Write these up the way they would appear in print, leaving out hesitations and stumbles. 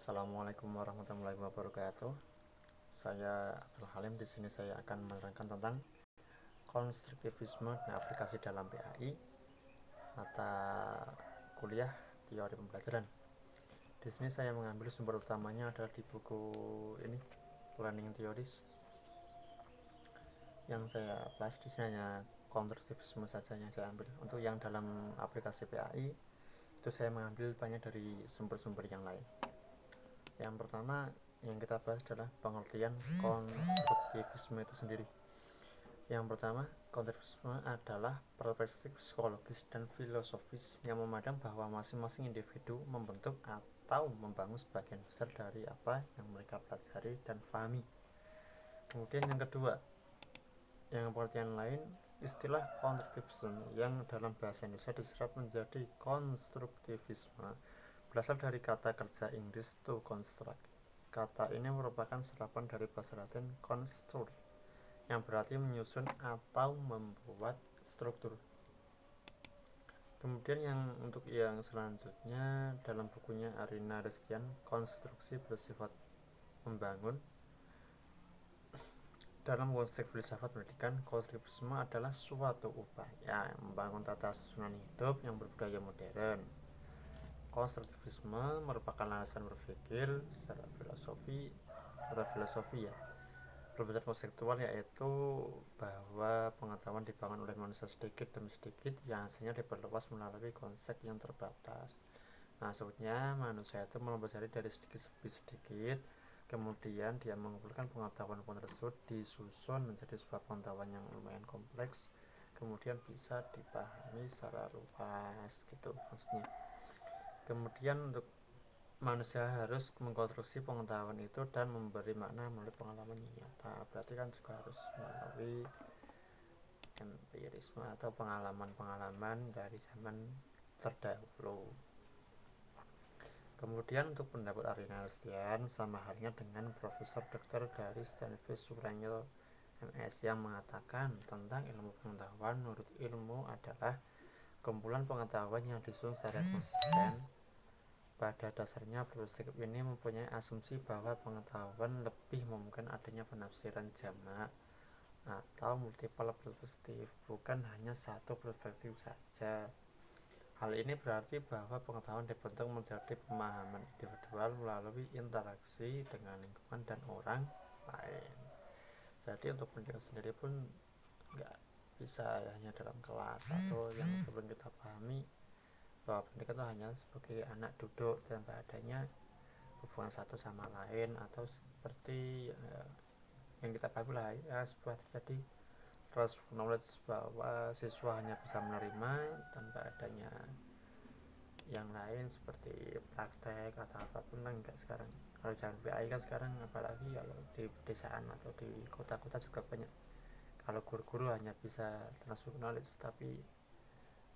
Assalamualaikum warahmatullahi wabarakatuh. Saya Abdul Halim. Di sini saya akan menerangkan tentang konstruktivisme dan aplikasi dalam PAI, mata kuliah teori pembelajaran. Di sini saya mengambil sumber utamanya adalah di buku ini, Learning Theories. Yang saya bahas di sini hanya konstruktivisme saja yang saya ambil. Untuk yang dalam aplikasi PAI itu saya mengambil banyak dari sumber-sumber yang lain. Yang pertama yang kita bahas adalah pengertian konstruktivisme itu sendiri. Yang pertama, konstruktivisme adalah perspektif psikologis dan filosofis yang memandang bahwa masing-masing individu membentuk atau membangun sebagian besar dari apa yang mereka pelajari dan pahami. Kemudian yang kedua, yang pengertian lain, istilah konstruktivisme yang dalam bahasa Indonesia diserap menjadi konstruktivisme berasal dari kata kerja Inggris to construct. Kata ini merupakan serapan dari bahasa Latin construct yang berarti menyusun atau membuat struktur. Kemudian untuk yang selanjutnya dalam bukunya Arina Restian, konstruksi bersifat membangun. Dalam konteks filsafat pendidikan, konstruktivisme adalah suatu upaya membangun tata susunan hidup yang berbudaya modern. Konstruktivisme merupakan landasan berpikir secara filosofi berbasis konseptual, yaitu bahwa pengetahuan dibangun oleh manusia sedikit demi sedikit yang hasilnya diperluas melalui konsep yang terbatas. Maksudnya manusia itu mempelajari dari sedikit demi sedikit, kemudian dia mengumpulkan pengetahuan tersebut disusun menjadi sebuah pengetahuan yang lumayan kompleks, kemudian bisa dipahami secara luas gitu maksudnya. Kemudian untuk manusia harus mengkonstruksi pengetahuan itu dan memberi makna melalui pengalaman nyata. Berarti kan juga harus melalui empirisme atau pengalaman-pengalaman dari zaman terdahulu. Kemudian untuk pendapat Arina Restian sama halnya dengan Profesor Dr. dari Stanford Surangil MS yang mengatakan tentang ilmu pengetahuan. Menurut ilmu adalah kumpulan pengetahuan yang disusun secara konsisten. Pada dasarnya perspektif ini mempunyai asumsi bahwa pengetahuan lebih memungkinkan adanya penafsiran jamak atau multiple perspektif, bukan hanya satu perspektif saja. Hal ini berarti bahwa pengetahuan dibentuk menjadi pemahaman individual melalui interaksi dengan lingkungan dan orang lain. Jadi untuk pendidikan sendiri pun nggak bisa hanya dalam kelas atau yang sebelum kita pahami bahwa pendidikan itu hanya sebagai anak duduk tanpa adanya hubungan satu sama lain, atau seperti yang kita pahami lah ya, sebuah terjadi transfer knowledge bahwa siswa hanya bisa menerima tanpa adanya yang lain seperti praktek atau apapun. Enggak sekarang kalau jangan PAI kan sekarang, apalagi kalau di pedesaan atau di kota-kota juga banyak. Kalau guru-guru hanya bisa transfer knowledge, tapi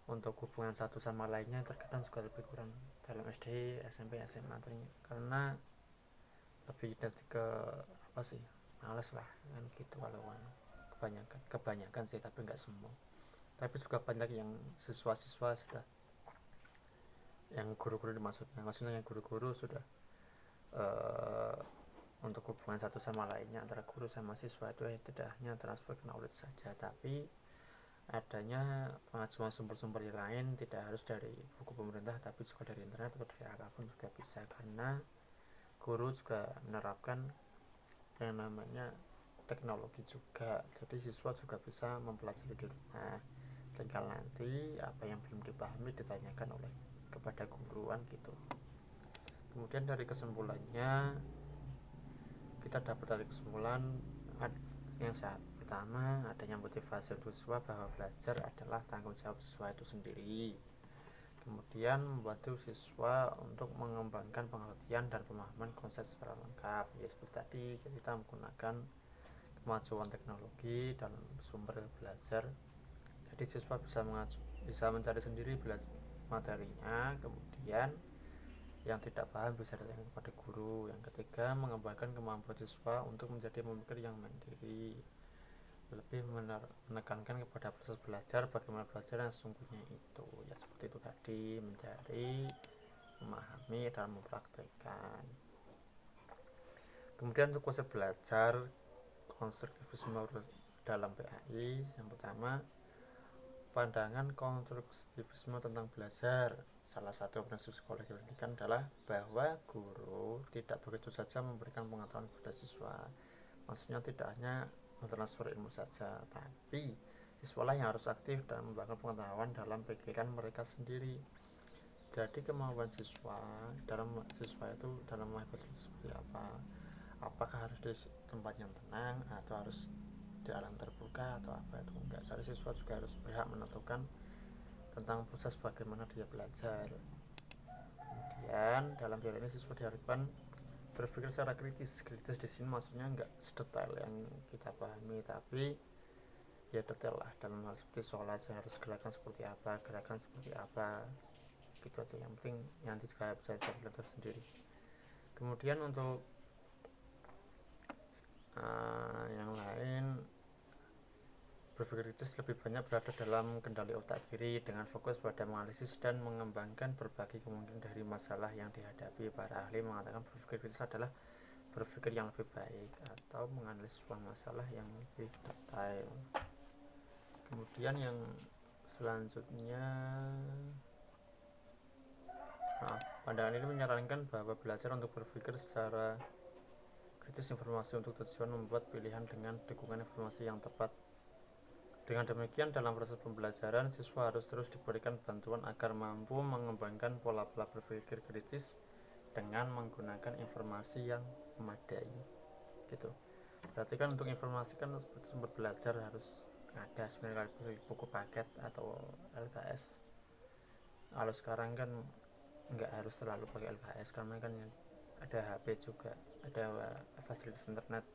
untuk hubungan satu sama lainnya terkadang juga lebih kurang dalam SD, SMP, SMA karena lebih dari ke apa sih, males lah kan gitu. Kalau kebanyakan sih, tapi nggak semua. Tapi juga banyak yang siswa-siswa sudah, yang guru-guru maksudnya yang guru-guru sudah untuk hubungan satu sama lainnya antara guru sama siswa itu tidak hanya transfer knowledge saja, tapi adanya pengajuan sumber-sumber yang lain, tidak harus dari buku pemerintah tapi juga dari internet atau dari apapun juga bisa, karena guru juga menerapkan yang namanya teknologi juga. Jadi siswa juga bisa mempelajari di rumah, tinggal nanti apa yang belum dipahami ditanyakan oleh kepada guruan gitu. Kemudian dari kesimpulannya, kita dapat dari kesimpulan yang saat pertama, adanya motivasi untuk siswa bahwa belajar adalah tanggung jawab siswa itu sendiri. Kemudian membantu siswa untuk mengembangkan pengertian dan pemahaman konsep secara lengkap. Ya seperti tadi, kita menggunakan kemajuan teknologi dan sumber belajar. Jadi siswa bisa mencari sendiri belajar materinya. Kemudian yang tidak paham bisa datang kepada guru. Yang ketiga, mengembangkan kemampuan siswa untuk menjadi pemikir yang mandiri, lebih menekankan kepada proses belajar, bagaimana belajar yang sesungguhnya itu. Ya seperti itu tadi, mencari, memahami, dan mempraktikkan. Kemudian untuk konsep belajar konstruktivisme dalam PAI, yang pertama, pandangan konstruktivisme tentang belajar. Salah satu prinsip psikologi pendidikan adalah bahwa guru tidak begitu saja memberikan pengetahuan kepada siswa. Maksudnya tidak hanya mentransfer ilmu saja, tapi siswa yang harus aktif dan membangun pengetahuan dalam pikiran mereka sendiri. Jadi kemauan siswa itu dalam menghadapi seperti apa? Apakah harus di tempat yang tenang atau harus di alam terbuka atau apa itu enggak. Jadi siswa juga harus berhak menentukan tentang proses bagaimana dia belajar. Kemudian dalam hal ini siswa diharapkan berpikir secara kritis. Kritis di sini maksudnya enggak sedetail yang kita pahami, tapi ya detail lah dalam hal seperti sholat harus gerakan seperti apa gitu aja. Yang penting nanti juga bisa belajar sendiri. Kemudian untuk yang lain, berpikir kritis lebih banyak berada dalam kendali otak kiri dengan fokus pada menganalisis dan mengembangkan berbagai kemungkinan dari masalah yang dihadapi. Para ahli mengatakan berpikir kritis adalah berpikir yang lebih baik atau menganalisis sebuah masalah yang lebih detail. Kemudian yang selanjutnya, pandangan ini menyarankan bahwa belajar untuk berpikir secara kritis informasi untuk tujuan membuat pilihan dengan dukungan informasi yang tepat. Dengan demikian, dalam proses pembelajaran, siswa harus terus diberikan bantuan agar mampu mengembangkan pola-pola berpikir kritis dengan menggunakan informasi yang memadai. Gitu. Berarti kan untuk informasi kan seperti sumber belajar harus ada sebenarnya buku paket atau LKS. Kalau sekarang kan nggak harus terlalu pakai LKS karena kan ada HP juga, ada fasilitas internet,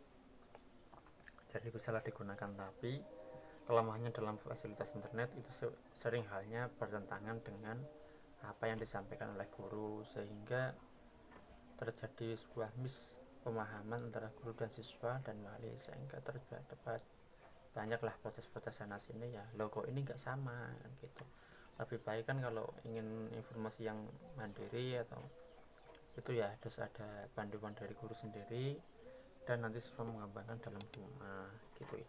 jadi bisalah digunakan. Tapi kelemahannya dalam fasilitas internet itu sering halnya bertentangan dengan apa yang disampaikan oleh guru, sehingga terjadi sebuah pemahaman antara guru dan siswa dan wali, sehingga terdapat banyaklah protes-protes sana sini ya, logo ini nggak sama gitu. Lebih baik kan kalau ingin informasi yang mandiri atau itu ya harus ada panduan dari guru sendiri dan nanti siswa mengembangkan dalam rumah gitu ya.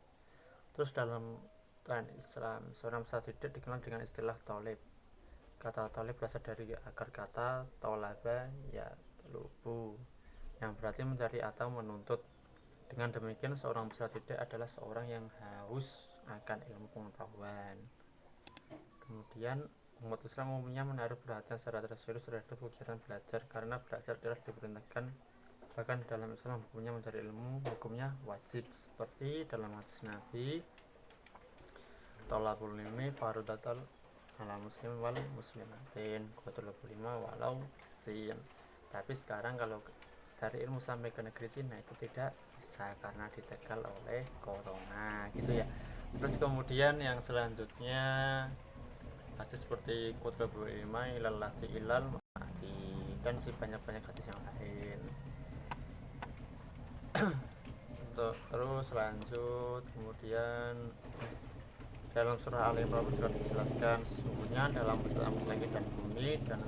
Terus dalam tren Islam, seorang peserta didik dikenal dengan istilah tolib. Kata tolib berasal dari akar kata tolaba ya lubu, yang berarti mencari atau menuntut. Dengan demikian, seorang peserta didik adalah seorang yang haus akan ilmu pengetahuan. Kemudian umat Islam umumnya menaruh perhatian secara serius terhadap kegiatan belajar karena belajar adalah diperintahkan. Bahkan dalam Islam hukumnya mencari ilmu hukumnya wajib, seperti dalam hadis Nabi, tolabul ilmi farudatul ala muslim wal muslimatin qatulul lima walau sin. Tapi sekarang kalau dari ilmu sampai ke negeri Cina itu tidak bisa karena dicekal oleh corona gitu ya. Terus kemudian yang selanjutnya hadis seperti qatulul lima ilal lati ilal mati, dan si banyak-banyak hadis yang lain. Terus lanjut, kemudian dalam surah Al-Imran sudah dijelaskan sesungguhnya dalam penciptaan langit dan bumi dan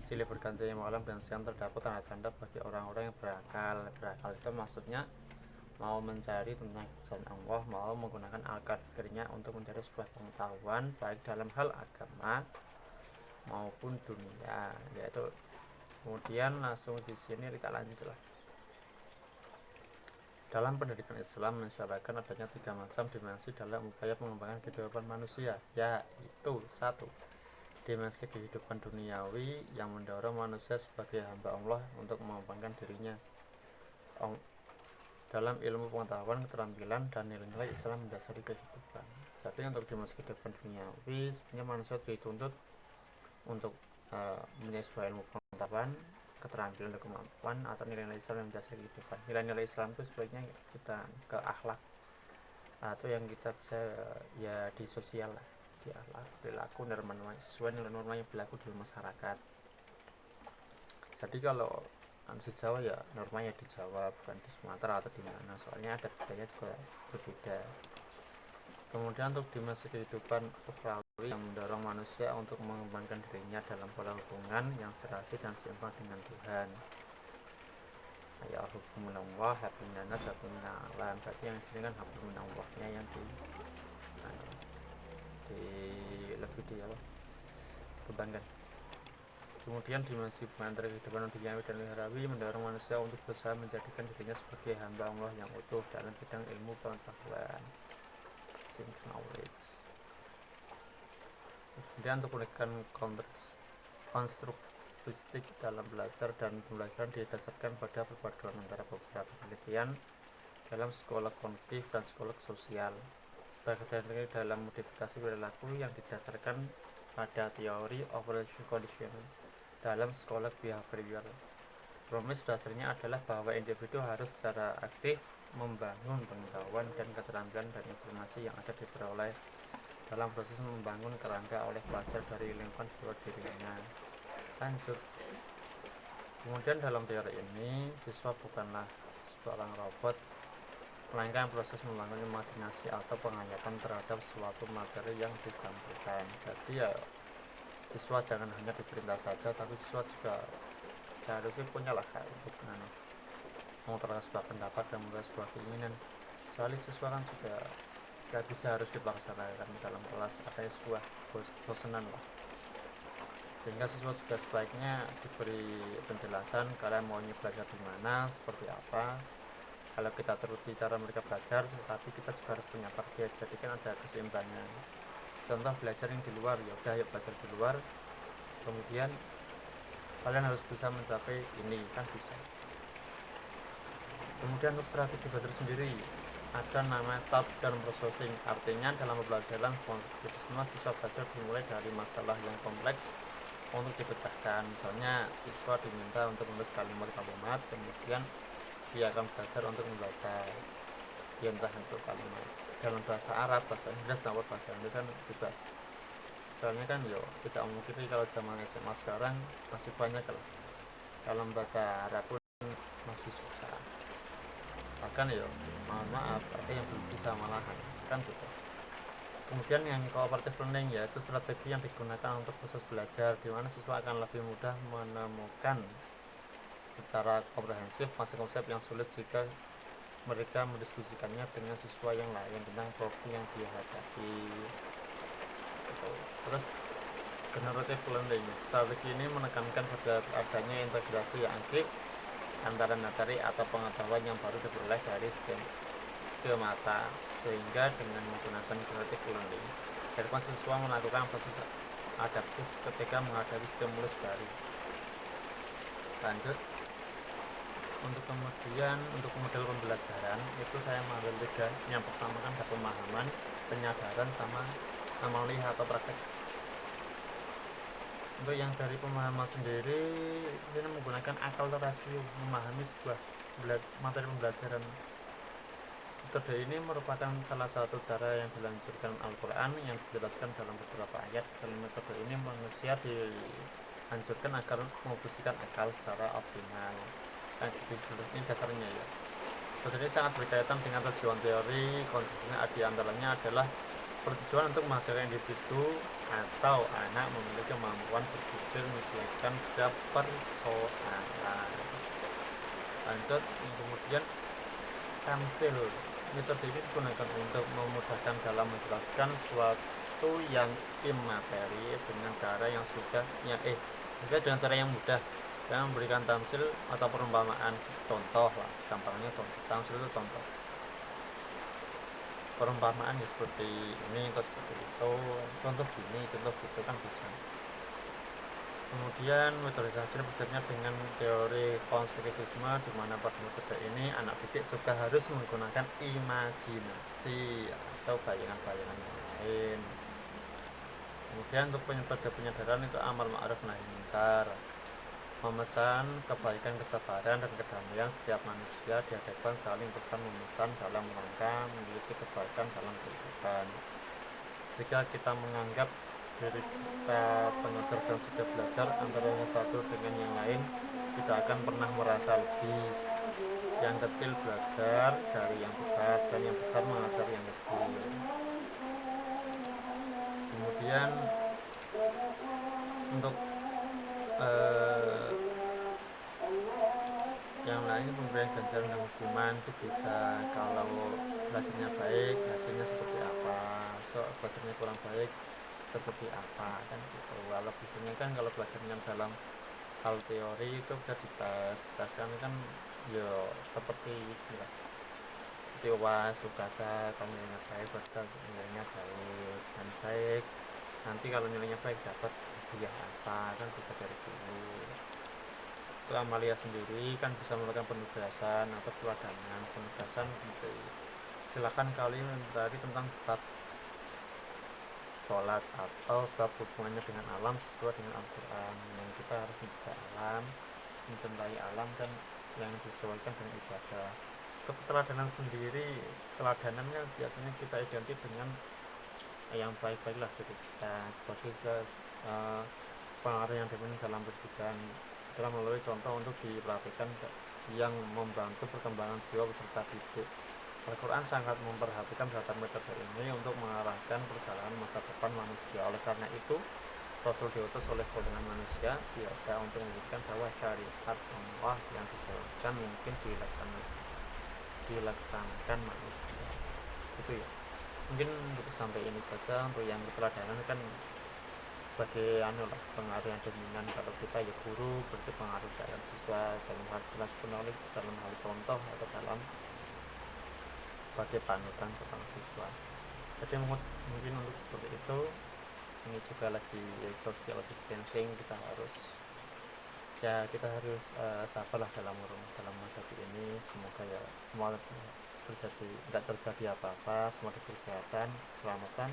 silih berganti malam dan siang terdapat tanda-tanda bagi orang-orang yang berakal. Berakal itu maksudnya mau mencari tentang kebesaran Allah, mau menggunakan akal pikirnya untuk mencari sebuah pengetahuan baik dalam hal agama maupun dunia, yaitu. Kemudian langsung di sini kita lanjutlah. Dalam pendidikan Islam mensyaratkan adanya 3 macam dimensi dalam upaya pengembangan kehidupan manusia, yaitu 1. Dimensi kehidupan duniawi yang mendorong manusia sebagai hamba Allah untuk mengembangkan dirinya dalam ilmu pengetahuan, keterampilan, dan nilai-nilai Islam mendasari kehidupan. Jadi untuk dimensi kehidupan duniawi sebenarnya manusia dituntut untuk mempunyai sebuah ilmu pengetahuan, keterampilan dan kemampuan atau nilai-nilai Islam yang mendasari kehidupan. Nilai-nilai Islam itu sebaiknya kita ke akhlak atau yang kita bisa ya di sosial lah, di akhlak, perilaku, norma sesuai norma yang berlaku di masyarakat. Jadi kalau di Jawa ya normanya di Jawa, bukan di Sumatera atau di mana, soalnya adat budaya juga berbeda. Kemudian untuk dimensi kehidupan ukhrawi yang mendorong manusia untuk mengembangkan dirinya dalam pola hubungan yang serasi dan seimbang dengan Tuhan. ya hukum minallah hablum minanas hablum minalan, berarti yang di sini kan hablum minallahnya yang anu, di lebih di apa kembangkan. Kemudian dimensi antara kehidupan duniawi dan ukhrawi mendorong manusia untuk berusaha menjadikan dirinya sebagai hamba Allah yang utuh dalam bidang ilmu pengetahuan, seeking knowledge. Kemudian untuk meningkatkan konstruktivistik dalam belajar dan pembelajaran didasarkan pada perpaduan antara beberapa penelitian dalam psikolog kognitif dan psikolog sosial, bagian dalam modifikasi perilaku yang didasarkan pada teori operation conditioning dalam psikolog behavioral. Rumus dasarnya adalah bahwa individu harus secara aktif membangun pengetahuan dan keterampilan dan informasi yang ada diperoleh dalam proses membangun kerangka oleh pelajar dari lingkungan seluruh dirinya. Lanjut. Kemudian dalam teori ini, siswa bukanlah seorang robot, melainkan proses membangun imajinasi atau penghayatan terhadap suatu materi yang disampaikan. Jadi ya siswa jangan hanya diperintah saja, tapi siswa juga seharusnya punya lah untuk mengutarakan sebuah pendapat dan mengutarakan sebuah keinginan. Soalnya siswa kan juga gak bisa harus dipaksakan dalam kelas, ada sebuah bosenan lah, sehingga siswa juga sebaiknya diberi penjelasan kalian maunya belajar di mana, seperti apa. Kalau kita teruti cara mereka belajar, tapi kita juga harus punya target, jadi kan ada keseimbangan. Contoh belajar yang di luar, ya udah yuk belajar di luar, kemudian kalian harus bisa mencapai ini, kan bisa. Kemudian untuk strategi belajar sendiri ada namanya top down processing, artinya dalam pembelajaran semua siswa belajar dimulai dari masalah yang kompleks untuk dipecahkan. Misalnya siswa diminta untuk menulis kalimat-kalimat, kemudian dia akan belajar untuk membaca, ya entah untuk kalimat dalam bahasa Arab, bahasa Inggris, atau bahasa Inggris kan bebas. Soalnya kan yo tidak mungkin kalau zaman SMA sekarang masih banyak kalau dalam baca Arab pun masih susah, bahkan yo mohon maaf ada yang belum bisa malahan kan gitu. Kemudian yang cooperative learning yaitu strategi yang digunakan untuk proses belajar, di mana siswa akan lebih mudah menemukan secara komprehensif masing konsep yang sulit jika mereka mendiskusikannya dengan siswa yang lain tentang problem yang dihadapi. Terus generative learning, strategi ini menekankan pada adanya integrasi yang aktif antara materi atau pengetahuan yang baru diperoleh dari skemata, sehingga dengan menggunakan generative learning diharapkan siswa melakukan proses adaptif ketika menghadapi stimulus baru. Lanjut. Untuk model pembelajaran itu saya mengambil 3. Yang pertama kan ada pemahaman, penyadaran, sama amali atau praktek. Untuk yang dari pemahaman sendiri, ini menggunakan akal atau rasio memahami sebuah materi pembelajaran. Metode ini merupakan salah satu cara yang dilanjutkan Al-Quran yang dijelaskan dalam beberapa ayat. Dalam metode ini manusia dianjurkan agar memfungsikan akal secara optimal. Ini dasarnya ya. Metode ini sangat berkaitan dengan tujuan teori. Konsepnya di antaranya adalah bertujuan untuk menghasilkan individu atau anak memiliki kemampuan berpikir menyelesaikan setiap persoalan. Lanjut, kemudian tamsil. Metode ini digunakan untuk memudahkan dalam menjelaskan suatu yang imateri dengan cara yang dengan cara yang mudah, dan memberikan tamsil atau perumpamaan. Contoh lah, gampangnya contoh. Tamsil itu contoh. Perumpamaan ya seperti ini atau seperti itu, contoh gini, contoh gitu kan bisa. Kemudian metode hasil besernya dengan teori konstruktivisme, di mana pada metode ini anak didik juga harus menggunakan imajinasi atau bayangan-bayangan yang lain. Kemudian untuk metode penyadaran itu amal ma'ruf nahi munkar, memesan kebaikan, kesabaran, dan kedamaian setiap manusia dihadapkan saling pesan memesan dalam rangka memiliki kebaikan dalam kehidupan. Jika kita menganggap diri kita belajar dan sudah belajar antara yang satu dengan yang lain, tidak akan pernah merasa lebih. Yang kecil belajar dari yang besar, dan yang besar mengajar yang kecil. Kemudian untuk Yang lain pemberian ganjaran dan hukuman itu bisa kalau belajarnya baik hasilnya seperti apa, so belajarnya kurang baik seperti apa kan gitu. Kalau biasanya kan kalau belajarnya dalam hal teori itu bisa dites, kan kan yo seperti ya, seperti UAS, UKT, kalau nilainya baik berarti nilainya baik dan baik, nanti kalau nilainya baik dapat hadiah apa kan bisa dari dulu. Untuk Amalia sendiri kan bisa melakukan penugasan atau peladanan. Penugasan gitu, silakan kalian mencari tentang bab sholat atau bab hubungannya dengan alam sesuai dengan Al-Quran. Yang kita harus menjaga alam, mencintai alam, dan yang disesuaikan dengan ibadah. Untuk keteladanan sendiri, teladanannya biasanya kita identik dengan yang baik-baik lah gitu. Kita sebagai pengaruh yang dominan dalam pendidikan dalam melalui contoh untuk diperhatikan yang membantu perkembangan jiwa beserta didik. Al-Quran sangat memperhatikan data metode ini untuk mengarahkan perjalanan masa depan manusia. Oleh karena itu, Rasul diutus oleh golongan manusia biasa untuk membuktikan bahwa syariat Allah yang dijalankan mungkin dilaksanakan manusia. Itu ya. Mungkin untuk sampai ini saja. Untuk yang keteladanan kan sebagai pengaruh yang dominan. Kalau kita ya guru berarti pengaruh dalam siswa dalam hal kelas knowledge, dalam hal contoh atau dalam sebagai panutan tentang siswa. Jadi mungkin untuk seperti itu. Ini juga lagi social distancing, kita harus sabarlah dalam menghadapi ini. Semoga ya semua nggak terjadi apa-apa, semua diberi kesehatan, keselamatan,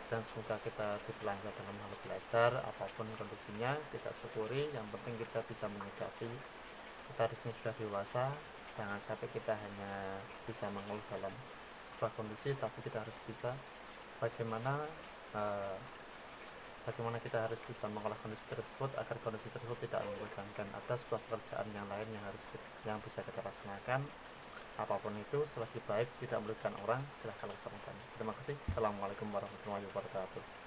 dan semoga kita dipelanggar dalam hal belajar apapun kondisinya kita syukuri. Yang penting kita bisa menyikapi, kita harusnya sudah dewasa, jangan sampai kita hanya bisa mengeluh dalam sebuah kondisi, tapi kita harus bisa bagaimana kita harus bisa mengolah kondisi tersebut agar kondisi tersebut tidak membosankan. Ada sebuah pekerjaan yang lain yang bisa kita laksanakan, apapun itu selagi baik tidak merugikan orang, silahkan laksanakan. Terima kasih. Assalamualaikum warahmatullahi wabarakatuh.